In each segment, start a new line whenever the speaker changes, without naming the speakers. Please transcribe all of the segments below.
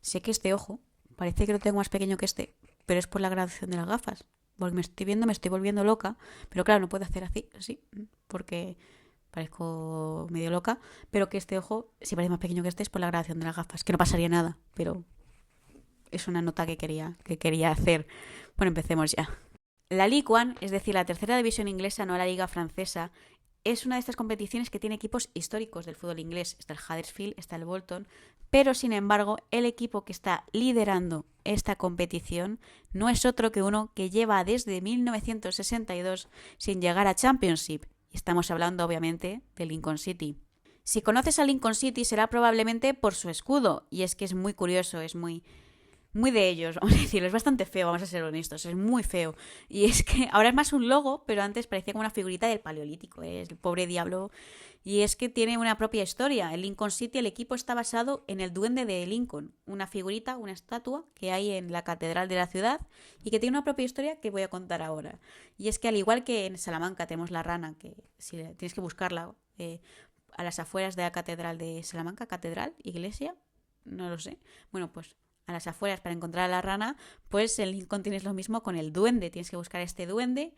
sé que este ojo parece que lo tengo más pequeño que este, pero es por la graduación de las gafas. Porque me estoy viendo, me estoy volviendo loca, pero claro, no puedo hacer así, porque parezco medio loca, pero que este ojo, si parece más pequeño que este, es por la graduación de las gafas, que no pasaría nada, pero es una nota que quería hacer. Bueno, empecemos ya. La Ligue 1, es decir, la tercera división inglesa, no la liga francesa, es una de estas competiciones que tiene equipos históricos del fútbol inglés. Está el Huddersfield, está el Bolton, pero sin embargo, el equipo que está liderando esta competición no es otro que uno que lleva desde 1962 sin llegar a Championship. Y estamos hablando, obviamente, de Lincoln City. Si conoces a Lincoln City será probablemente por su escudo, y es que es muy curioso, es muy de ellos, vamos a decirlo, es bastante feo, vamos a ser honestos, es muy feo. Y es que ahora es más un logo, pero antes parecía como una figurita del Paleolítico, es el pobre diablo. Y es que tiene una propia historia. El Lincoln City, el equipo está basado en el duende de Lincoln, una figurita, una estatua que hay en la catedral de la ciudad y que tiene una propia historia que voy a contar ahora. Y es que al igual que en Salamanca tenemos la rana, que si tienes que buscarla a las afueras de la catedral de Salamanca, catedral, iglesia, no lo sé. Bueno, pues a las afueras para encontrar a la rana, pues en Lincoln tienes lo mismo con el duende. Tienes que buscar este duende,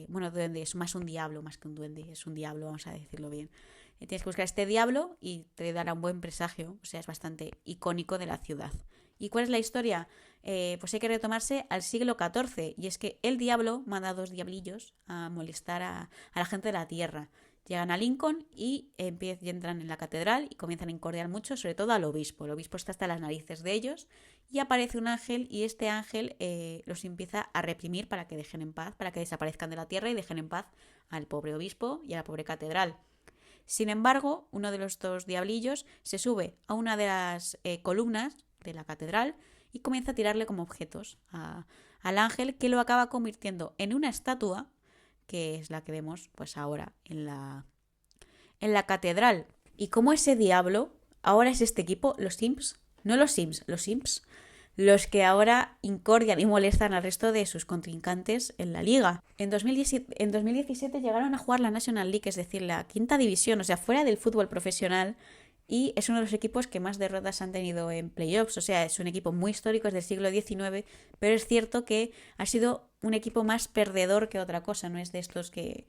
bueno, duende es más un diablo, más que un duende, es un diablo, vamos a decirlo bien. Tienes que buscar este diablo y te dará un buen presagio, o sea, es bastante icónico de la ciudad. ¿Y cuál es la historia? Pues hay que retomarse al siglo XIV, y es que el diablo manda a dos diablillos a molestar a la gente de la tierra. Llegan a Lincoln y entran en la catedral y comienzan a incordiar mucho, sobre todo al obispo. El obispo está hasta las narices de ellos y aparece un ángel y este ángel los empieza a reprimir para que dejen en paz, para que desaparezcan de la tierra y dejen en paz al pobre obispo y a la pobre catedral. Sin embargo, uno de los dos diablillos se sube a una de las columnas de la catedral y comienza a tirarle como objetos al ángel, que lo acaba convirtiendo en una estatua, que es la que vemos pues ahora en la catedral. Y como ese diablo, ahora es este equipo, los Sims, no los Sims, los Sims, los que ahora incordian y molestan al resto de sus contrincantes en la liga. En 2017 llegaron a jugar la National League, es decir, la quinta división, o sea, fuera del fútbol profesional, y es uno de los equipos que más derrotas han tenido en playoffs. O sea, es un equipo muy histórico, es del siglo XIX, pero es cierto que ha sido un equipo más perdedor que otra cosa. No es de estos que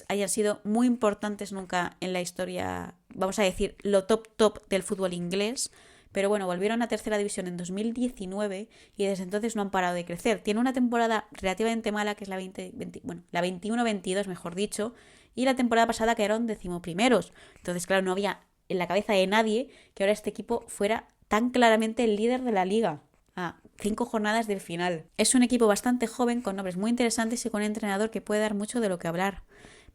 hayan sido muy importantes nunca en la historia, vamos a decir, lo top del fútbol inglés. Pero bueno, volvieron a tercera división en 2019 y desde entonces no han parado de crecer. Tiene una temporada relativamente mala, que es la 21-22, mejor dicho, y la temporada pasada quedaron decimoprimeros. Entonces, claro, no había en la cabeza de nadie que ahora este equipo fuera tan claramente el líder de la liga a 5 jornadas del final. Es un equipo bastante joven, con nombres muy interesantes y con un entrenador que puede dar mucho de lo que hablar.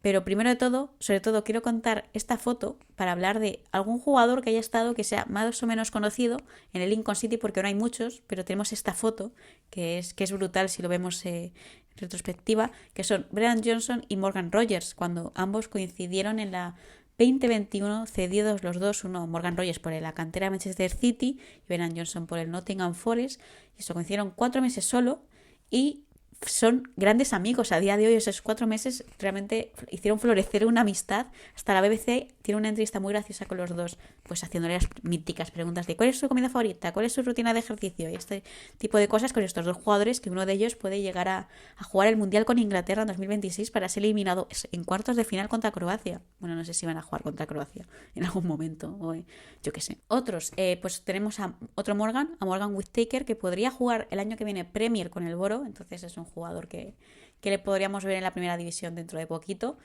Pero primero de todo, sobre todo, quiero contar esta foto para hablar de algún jugador que haya estado, que sea más o menos conocido en el Lincoln City, porque no hay muchos, pero tenemos esta foto que es brutal si lo vemos en retrospectiva, que son Brennan Johnson y Morgan Rogers, cuando ambos coincidieron en la 2021, cedidos los dos, uno Morgan Rogers por la cantera de Manchester City y Brennan Johnson por el Nottingham Forest, y eso coincidieron 4 meses solo y son grandes amigos a día de hoy. Esos 4 meses realmente hicieron florecer una amistad. Hasta la BBC tiene una entrevista muy graciosa con los dos, pues haciéndole las míticas preguntas de cuál es su comida favorita, cuál es su rutina de ejercicio y este tipo de cosas con estos dos jugadores, que uno de ellos puede llegar a jugar el Mundial con Inglaterra en 2026 para ser eliminado en cuartos de final contra Croacia. Bueno, no sé si van a jugar contra Croacia en algún momento, o yo qué sé. Otros, pues tenemos a otro Morgan, a Morgan Whittaker, que podría jugar el año que viene Premier con el Boro, entonces es un jugador que le podríamos ver en la primera división dentro de poquito.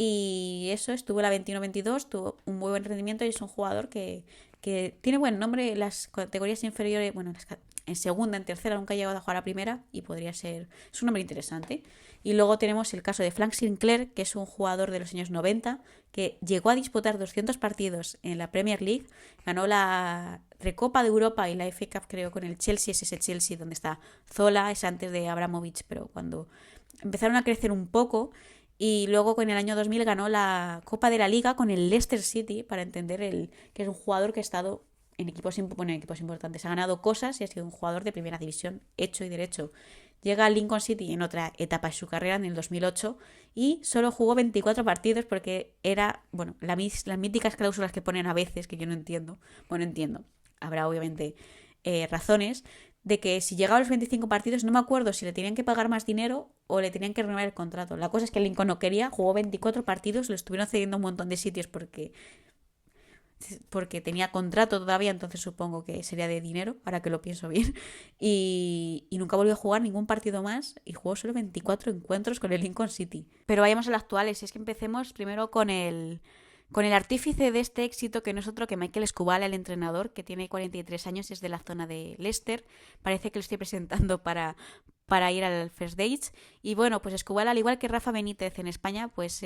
Y eso, estuvo en la 21-22, tuvo un muy buen rendimiento y es un jugador que tiene buen nombre en las categorías inferiores, bueno, en segunda, en tercera, nunca ha llegado a jugar a primera y podría ser, es un nombre interesante. Y luego tenemos el caso de Frank Sinclair, que es un jugador de los años 90, que llegó a disputar 200 partidos en la Premier League, ganó la Recopa de Europa y la FA Cup, creo, con el Chelsea, es ese Chelsea donde está Zola, es antes de Abramovich, pero cuando empezaron a crecer un poco. Y luego con el año 2000 ganó la Copa de la Liga con el Leicester City, para entender que es un jugador que ha estado en equipos importantes. Ha ganado cosas y ha sido un jugador de primera división hecho y derecho. Llega al Lincoln City en otra etapa de su carrera, en el 2008, y solo jugó 24 partidos porque era, bueno, las míticas cláusulas que ponen a veces, que yo no entiendo. Bueno, entiendo. habrá obviamente razones, de que si llegaba a los 25 partidos, no me acuerdo si le tenían que pagar más dinero o le tenían que renovar el contrato. La cosa es que Lincoln no quería, jugó 24 partidos, lo estuvieron cediendo a un montón de sitios porque tenía contrato todavía, entonces supongo que sería de dinero, ahora que lo pienso bien, y nunca volvió a jugar ningún partido más y jugó solo 24 encuentros con el Lincoln City. Pero vayamos a lo actual, es que empecemos primero con el artífice de este éxito, que no es otro que Michael Skubala, el entrenador, que tiene 43 años y es de la zona de Leicester. Parece que lo estoy presentando para ir al First Dates. Y bueno, pues Skubala, al igual que Rafa Benítez en España, pues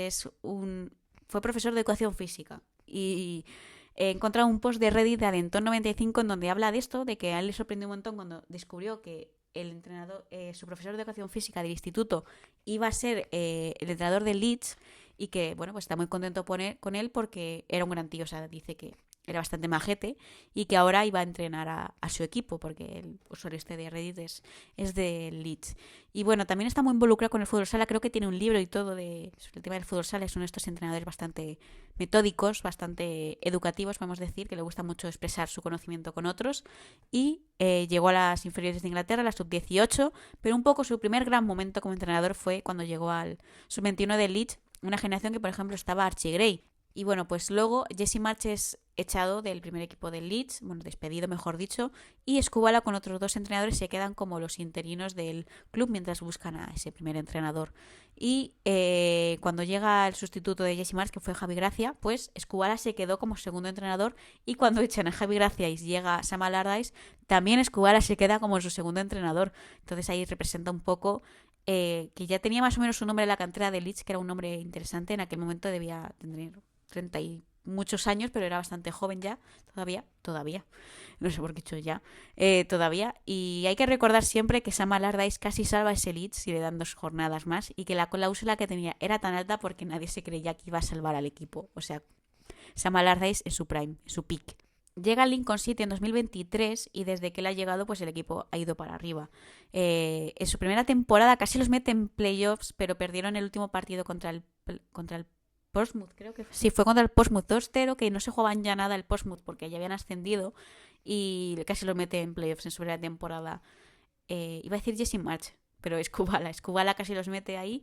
fue profesor de educación física. Y he encontrado un post de Reddit de Adenton95 en donde habla de esto, de que a él le sorprendió un montón cuando descubrió que el entrenador, su profesor de educación física del instituto iba a ser el entrenador del Leeds, y que, bueno, pues está muy contento con él porque era un gran tío, o sea, dice que era bastante majete y que ahora iba a entrenar a su equipo, porque el usuario este de Reddit es de Leeds. Y bueno, también está muy involucrado con el fútbol sala, creo que tiene un libro y todo sobre el tema del fútbol sala. Es uno de estos entrenadores bastante metódicos, bastante educativos, podemos decir, que le gusta mucho expresar su conocimiento con otros. Y llegó a las inferiores de Inglaterra, a la sub-18, pero un poco su primer gran momento como entrenador fue cuando llegó al sub-21 de Leeds, una generación que, por ejemplo, estaba Archie Gray. Y bueno, pues luego Jesse Marsch es echado del primer equipo del Leeds, bueno, despedido mejor dicho, y Skubala con otros 2 entrenadores se quedan como los interinos del club mientras buscan a ese primer entrenador. Y cuando llega el sustituto de Jesse Marsch, que fue Javi Gracia, pues Skubala se quedó como segundo entrenador, y cuando echan a Javi Gracia y llega Sam Allardyce, también Skubala se queda como su segundo entrenador. Entonces ahí representa un poco que ya tenía más o menos un nombre en la cantera de Leeds, que era un nombre interesante. En aquel momento debía tener 30 y muchos años, pero era bastante joven ya, todavía, no sé por qué he dicho ya, todavía. Y hay que recordar siempre que Sam Allardyce casi salva ese Leeds si le dan 2 jornadas más, y que la cláusula que tenía era tan alta porque nadie se creía que iba a salvar al equipo. O sea, Sam Allardyce en su prime, en su peak. Llega al Lincoln City en 2023 y desde que él ha llegado, pues el equipo ha ido para arriba. En su primera temporada casi los mete en playoffs, pero perdieron el último partido contra el Portsmouth, creo que fue. Sí, fue contra el Portsmouth 2-0, que no se jugaban ya nada el Portsmouth porque ya habían ascendido, y casi los mete en playoffs en su primera temporada. Iba a decir Jesse Marsch, pero Skubala casi los mete ahí.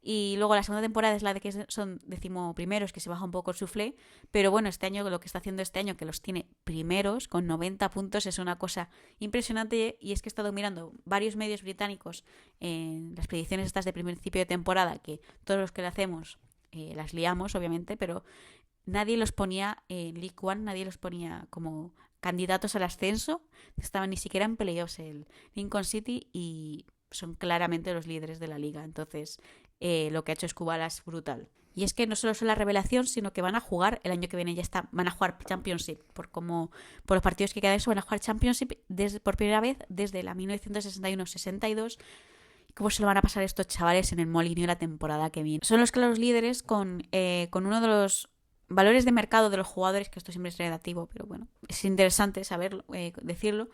Y luego la segunda temporada es la de que son 11º, que se baja un poco el suflé. Pero bueno, este año, lo que está haciendo este año, que los tiene primeros con 90 puntos, es una cosa impresionante. Y es que he estado mirando varios medios británicos en las predicciones estas de principio de temporada, que todos los que le hacemos las liamos, obviamente, pero nadie los ponía en League One, nadie los ponía como candidatos al ascenso. No estaban ni siquiera en playoffs el Lincoln City, y son claramente los líderes de la liga. Entonces, lo que ha hecho Skubala es brutal. Y es que no solo son la revelación, sino que van a jugar el año que viene, van a jugar Championship. Por los partidos que quedan eso, van a jugar Championship por primera vez desde la 1961-62. ¿Cómo se lo van a pasar estos chavales en el Molineux la temporada que viene? Son los claros líderes con uno de los valores de mercado de los jugadores, que esto siempre es relativo, pero bueno, es interesante saberlo, decirlo,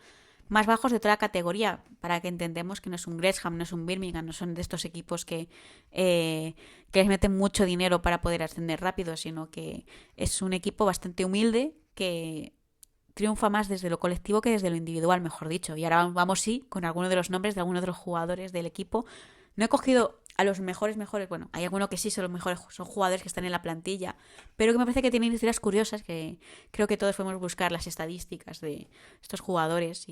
más bajos de toda la categoría, para que entendamos que no es un Gresham, no es un Birmingham, no son de estos equipos que les meten mucho dinero para poder ascender rápido, sino que es un equipo bastante humilde que triunfa más desde lo colectivo que desde lo individual, mejor dicho. Y ahora vamos con algunos de los nombres de algunos de los jugadores del equipo. No he cogido a los mejores, bueno, hay algunos que sí son los mejores, son jugadores que están en la plantilla, pero que me parece que tienen historias curiosas, que creo que todos podemos buscar las estadísticas de estos jugadores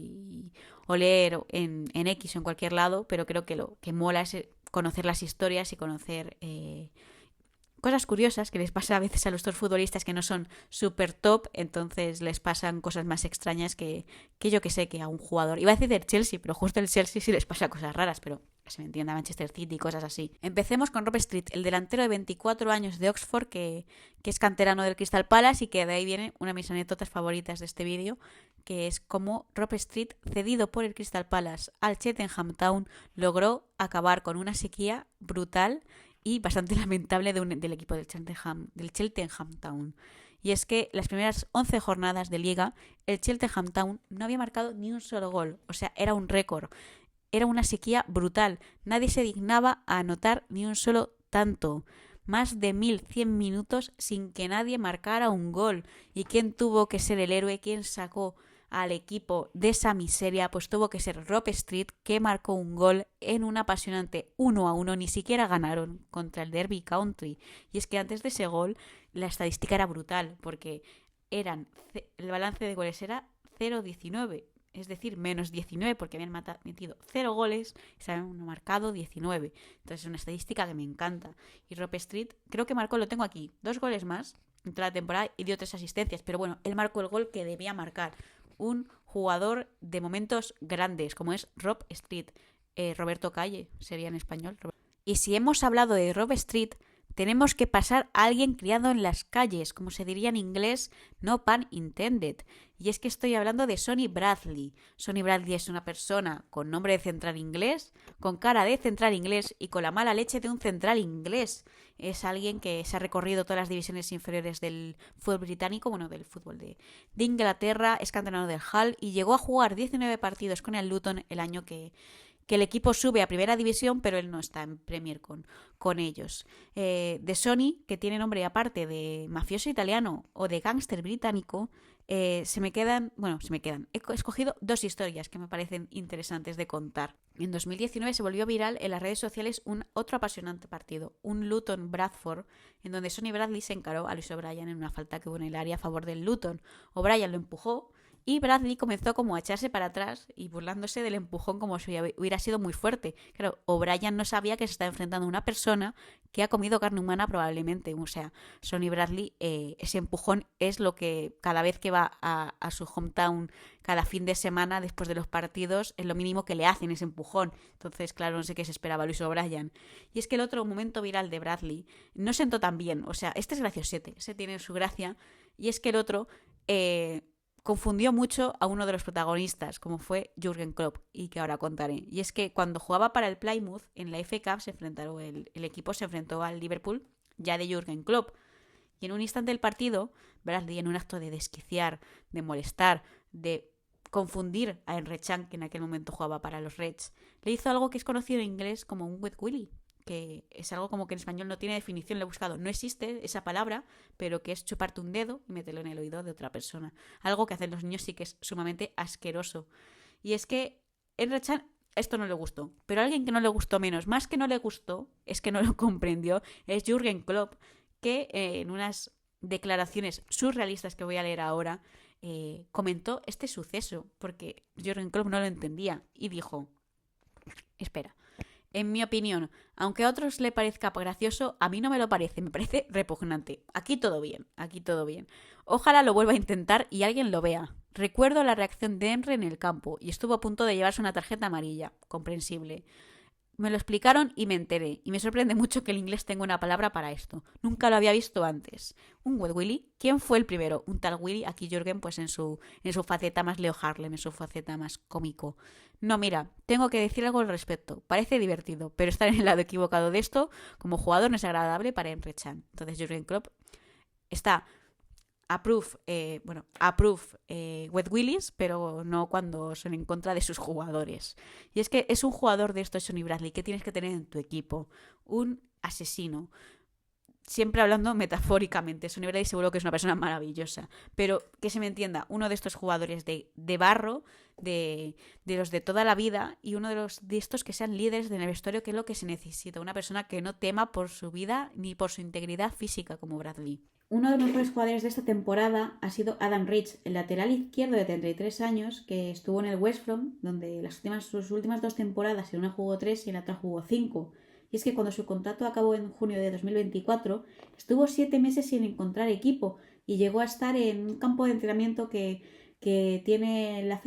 o leer en X o en cualquier lado, pero creo que lo que mola es conocer las historias y conocer cosas curiosas que les pasa a veces a los dos futbolistas que no son súper top, entonces les pasan cosas más extrañas que yo que sé, que a un jugador. Iba a decir del Chelsea, pero justo el Chelsea sí les pasa cosas raras, pero que se me entienda, Manchester City y cosas así. Empecemos con Rob Street, el delantero de 24 años de Oxford, que es canterano del Crystal Palace, y que de ahí viene una de mis anécdotas favoritas de este vídeo, que es cómo Rob Street, cedido por el Crystal Palace al Cheltenham Town, logró acabar con una sequía brutal y bastante lamentable del equipo del Cheltenham Town. Y es que las primeras 11 jornadas de liga, el Cheltenham Town no había marcado ni un solo gol. O sea, era un récord. Era una sequía brutal. Nadie se dignaba a anotar ni un solo tanto. Más de 1100 minutos sin que nadie marcara un gol. ¿Y quién tuvo que ser el héroe? ¿Quién sacó al equipo de esa miseria, pues tuvo que ser Rob Street, que marcó un gol en un apasionante 1-1, ni siquiera ganaron contra el Derby County. Y es que antes de ese gol la estadística era brutal, porque el balance de goles era 0-19, es decir, menos 19, porque habían metido 0 goles y se habían marcado 19. Entonces es una estadística que me encanta. Y Rob Street, creo que marcó, lo tengo aquí, 2 goles más en toda la temporada y dio 3 asistencias. Pero bueno, él marcó el gol que debía marcar. Un jugador de momentos grandes, como es Rob Street. Roberto Calle sería en español. Y si hemos hablado de Rob Street, tenemos que pasar a alguien criado en las calles, como se diría en inglés, no pun intended. Y es que estoy hablando de Sonny Bradley. Sonny Bradley es una persona con nombre de central inglés, con cara de central inglés y con la mala leche de un central inglés. Es alguien que se ha recorrido todas las divisiones inferiores del fútbol británico, bueno, del fútbol de Inglaterra, es canterano del Hull y llegó a jugar 19 partidos con el Luton el año que el equipo sube a primera división, pero él no está en Premier con ellos. De Sonny, que tiene nombre aparte de mafioso italiano o de gángster británico, se me quedan. He escogido 2 historias que me parecen interesantes de contar. En 2019 se volvió viral en las redes sociales otro apasionante partido, un Luton-Bradford, en donde Sonny Bradley se encaró a Luis O'Brien en una falta que hubo en el área a favor del Luton. O'Brien lo empujó y Bradley comenzó como a echarse para atrás y burlándose del empujón como si hubiera sido muy fuerte. Claro, O'Brien no sabía que se estaba enfrentando a una persona que ha comido carne humana probablemente. O sea, Sonny Bradley, ese empujón es lo que cada vez que va a su hometown cada fin de semana después de los partidos es lo mínimo que le hacen ese empujón. Entonces, claro, no sé qué se esperaba Luis O'Brien. Y es que el otro momento viral de Bradley no sentó tan bien. O sea, este es graciosete, ese tiene su gracia. Y es que el otro confundió mucho a uno de los protagonistas, como fue Jürgen Klopp, y que ahora contaré. Y es que cuando jugaba para el Plymouth, en la FA Cup el equipo se enfrentó al Liverpool, ya de Jürgen Klopp. Y en un instante del partido, Bradley, en un acto de desquiciar, de molestar, de confundir a Emre Can, que en aquel momento jugaba para los Reds, le hizo algo que es conocido en inglés como un wet willy, que es algo como que en español no tiene definición, lo he buscado, no existe esa palabra, pero que es chuparte un dedo y meterlo en el oído de otra persona. Algo que hacen los niños sí que es sumamente asqueroso. Y es que Emre Can esto no le gustó, pero a alguien que no le gustó menos, más que no le gustó, es que no lo comprendió, es Jürgen Klopp, que en unas declaraciones surrealistas que voy a leer ahora, comentó este suceso, porque Jürgen Klopp no lo entendía y dijo: espera, en mi opinión, aunque a otros le parezca gracioso, a mí no me lo parece, me parece repugnante. Aquí todo bien, aquí todo bien. Ojalá lo vuelva a intentar y alguien lo vea. Recuerdo la reacción de Emre en el campo y estuvo a punto de llevarse una tarjeta amarilla, comprensible. Me lo explicaron y me enteré, y me sorprende mucho que el inglés tenga una palabra para esto. Nunca lo había visto antes. ¿Un wet willy? ¿Quién fue el primero? Un tal Willy, aquí Jürgen pues en su faceta más Leo Harlem, en su faceta más cómico. No, mira, tengo que decir algo al respecto. Parece divertido, pero estar en el lado equivocado de esto como jugador no es agradable para Emre Can. Entonces Jürgen Klopp está wet willies, pero no cuando son en contra de sus jugadores. Y es que es un jugador de estos, Sonny Bradley, que tienes que tener en tu equipo. Un asesino. Siempre hablando metafóricamente, Sonny Bradley seguro que es una persona maravillosa, pero que se me entienda, uno de estos jugadores de barro, de los de toda la vida, y uno de estos que sean líderes del vestuario, que es lo que se necesita, una persona que no tema por su vida ni por su integridad física como Bradley. Uno de los mejores jugadores de esta temporada ha sido Adam Rich, el lateral izquierdo de 33 años, que estuvo en el West Brom, donde sus últimas 2 temporadas, en una jugó 3 y en la otra jugó 5. Y es que cuando su contrato acabó en junio de 2024, estuvo 7 meses sin encontrar equipo y llegó a estar en un campo de entrenamiento que tiene la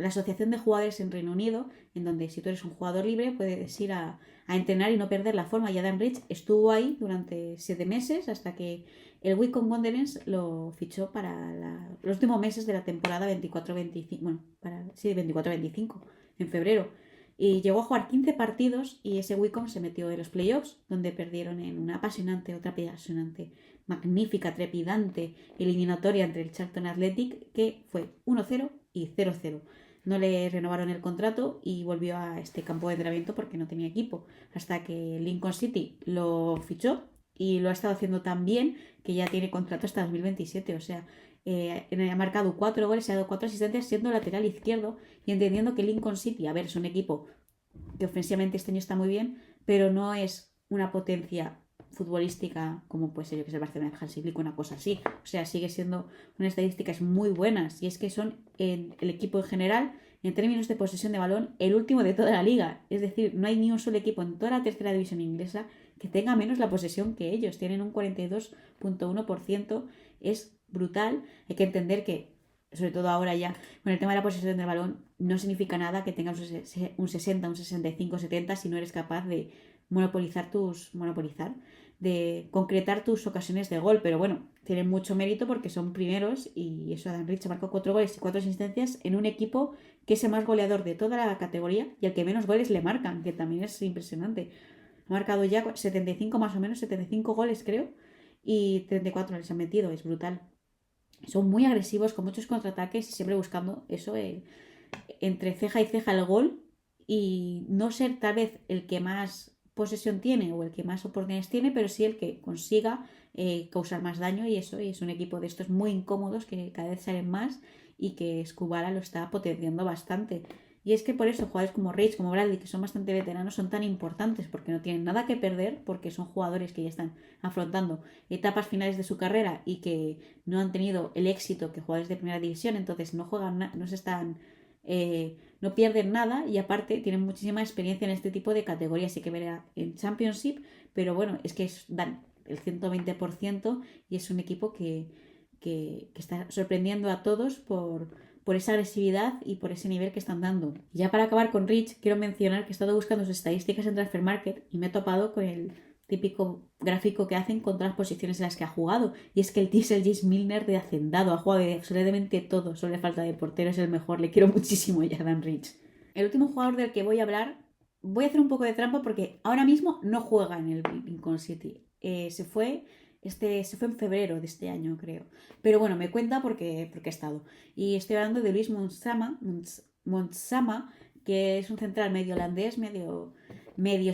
Asociación de Jugadores en Reino Unido, en donde si tú eres un jugador libre puedes ir a entrenar y no perder la forma. Y Adam Rich estuvo ahí durante 7 meses hasta que el Wycombe Wanderers lo fichó para los últimos meses de la temporada 24-25, 24-25, en febrero. Y llegó a jugar 15 partidos y ese Wycombe se metió en los playoffs, donde perdieron en una otra apasionante, magnífica, trepidante eliminatoria entre el Charlton Athletic, que fue 1-0 y 0-0. No le renovaron el contrato y volvió a este campo de entrenamiento porque no tenía equipo, hasta que Lincoln City lo fichó y lo ha estado haciendo tan bien que ya tiene contrato hasta 2027. O sea, ha marcado 4 goles y ha dado 4 asistencias siendo lateral izquierdo y entendiendo que Lincoln City, a ver, es un equipo que ofensivamente este año está muy bien, pero no es una potencia futbolística como puede ser yo que es el Barcelona de Hansi Flick, una cosa así. O sea, sigue siendo unas estadísticas muy buenas y es que son el equipo en general, en términos de posesión de balón, el último de toda la liga. Es decir, no hay ni un solo equipo en toda la tercera división inglesa que tenga menos la posesión que ellos. Tienen un 42.1%, es brutal. Hay que entender que, sobre todo ahora ya, con el tema de la posesión del balón, no significa nada que tengas un 60, un 65, 70 si no eres capaz de de concretar tus ocasiones de gol. Pero bueno, tienen mucho mérito porque son primeros y eso, Adam Rich marcó 4 goles y 4 asistencias en un equipo que es el más goleador de toda la categoría y al que menos goles le marcan, que también es impresionante. Ha marcado ya 75 más o menos, 75 goles creo, y 34 les han metido, es brutal. Son muy agresivos, con muchos contraataques y siempre buscando eso, entre ceja y ceja el gol y no ser tal vez el que más posesión tiene o el que más oportunidades tiene, pero sí el que consiga causar más daño y eso, y es un equipo de estos muy incómodos que cada vez salen más y que Skubala lo está potenciando bastante. Y es que por eso jugadores como Reich, como Bradley, que son bastante veteranos, son tan importantes porque no tienen nada que perder, porque son jugadores que ya están afrontando etapas finales de su carrera y que no han tenido el éxito que jugadores de primera división, entonces no juegan, no se están no pierden nada y aparte tienen muchísima experiencia en este tipo de categorías. Sí que verá en Championship, pero bueno, es que dan el 120% y es un equipo que está sorprendiendo a todos por esa agresividad y por ese nivel que están dando. Y ya para acabar con Rich, quiero mencionar que he estado buscando sus estadísticas en Transfer Market y me he topado con el típico gráfico que hacen con todas las posiciones en las que ha jugado. Y es que el tío es el James Milner de Hacendado, ha jugado de absolutamente todo, solo le falta de portero, es el mejor, le quiero muchísimo ya, Dan Rich. El último jugador del que voy a hablar, voy a hacer un poco de trampa porque ahora mismo no juega en el Lincoln City. Se fue en febrero de este año, creo. Pero bueno, me cuenta porque he estado. Y estoy hablando de Luis Montsama, que es un central medio holandés, medio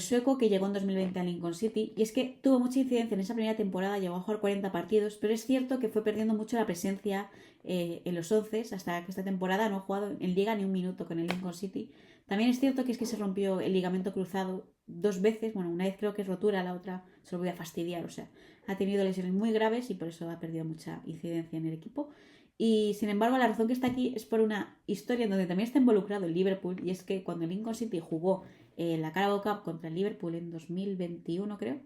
sueco, que llegó en 2020 a Lincoln City. Y es que tuvo mucha incidencia en esa primera temporada, llegó a jugar 40 partidos, pero es cierto que fue perdiendo mucho la presencia en los 11 hasta que esta temporada no ha jugado en liga ni un minuto con el Lincoln City. También es cierto que es que se rompió el ligamento cruzado 2 veces, bueno, una vez creo que es rotura, la otra se lo voy a fastidiar, o sea, ha tenido lesiones muy graves y por eso ha perdido mucha incidencia en el equipo. Y sin embargo, la razón que está aquí es por una historia en donde también está involucrado el Liverpool, y es que cuando el Lincoln City jugó la Carabao Cup contra el Liverpool en 2021, creo,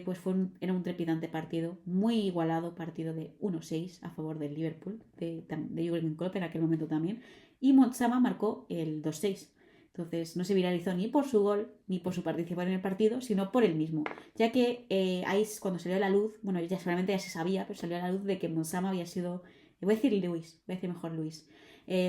pues era un trepidante partido, muy igualado, partido de 1-6 a favor del Liverpool, de Jürgen Klopp en aquel momento también, y Montsama marcó el 2-6. Entonces no se viralizó ni por su gol ni por su participación en el partido, sino por él mismo, ya que ahí es cuando salió a la luz, bueno, ya seguramente ya se sabía, pero salió a la luz de que Montsama había sido, voy a decir Luis, voy a decir mejor Luis,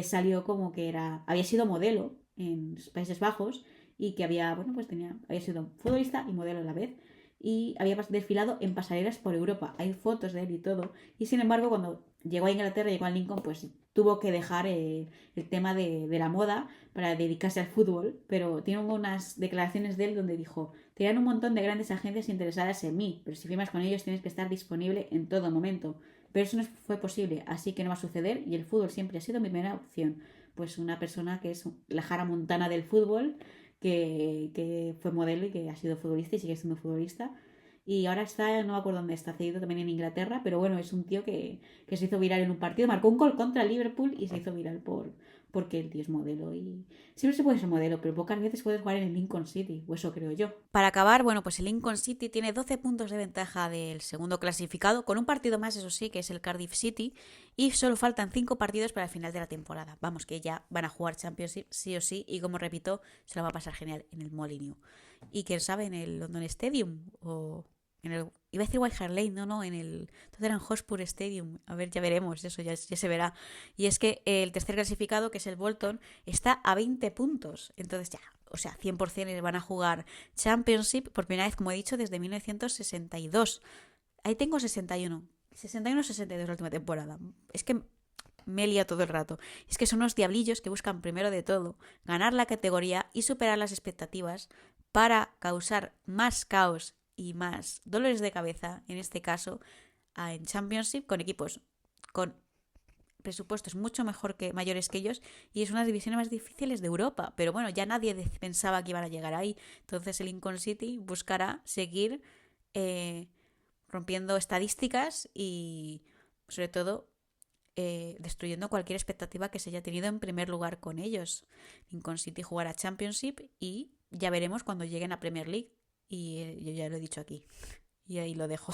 salió como que había sido modelo en los Países Bajos y que bueno, pues había sido futbolista y modelo a la vez y había desfilado en pasarelas por Europa. Hay fotos de él y todo. Y sin embargo, cuando llegó a Inglaterra, llegó a Lincoln, pues tuvo que dejar el tema de la moda para dedicarse al fútbol. Pero tiene unas declaraciones de él donde dijo: tenían un montón de grandes agencias interesadas en mí, pero si firmas con ellos tienes que estar disponible en todo momento. Pero eso no fue posible, así que no va a suceder y el fútbol siempre ha sido mi primera opción. Pues una persona que es la Hannah Montana del fútbol, que fue modelo y que ha sido futbolista y sigue siendo futbolista. Y ahora no me acuerdo dónde está, cedido también en Inglaterra, pero bueno, es un tío que se hizo viral en un partido, marcó un gol contra el Liverpool y se hizo viral porque el tío es modelo. Y siempre se puede ser modelo, pero pocas veces puedes jugar en el Lincoln City, o eso creo yo. Para acabar, bueno, pues el Lincoln City tiene 12 puntos de ventaja del segundo clasificado, con un partido más, eso sí, que es el Cardiff City, y solo faltan 5 partidos para el final de la temporada. Vamos, que ya van a jugar Championship sí o sí, y como repito, se lo va a pasar genial en el Molineux. Y quién sabe, en el London Stadium o iba a decir White Hart Lane, no, en el Tottenham Hotspur Stadium. A ver, ya veremos, eso ya se verá. Y es que el tercer clasificado, que es el Bolton, está a 20 puntos. Entonces ya, o sea, 100% van a jugar Championship por primera vez, como he dicho, desde 1962. Ahí tengo 61. 61-62 la última temporada. Es que me lía todo el rato. Es que son unos diablillos que buscan primero de todo ganar la categoría y superar las expectativas para causar más caos y más dolores de cabeza, en este caso, en Championship, con equipos con presupuestos mucho mejor que mayores que ellos y es una de las divisiones más difíciles de Europa. Pero bueno, ya nadie pensaba que iban a llegar ahí. Entonces el Lincoln City buscará seguir rompiendo estadísticas y sobre todo destruyendo cualquier expectativa que se haya tenido en primer lugar con ellos. Lincoln City jugará Championship y ya veremos cuando lleguen a Premier League. Y yo ya lo he dicho aquí. Y ahí lo dejo.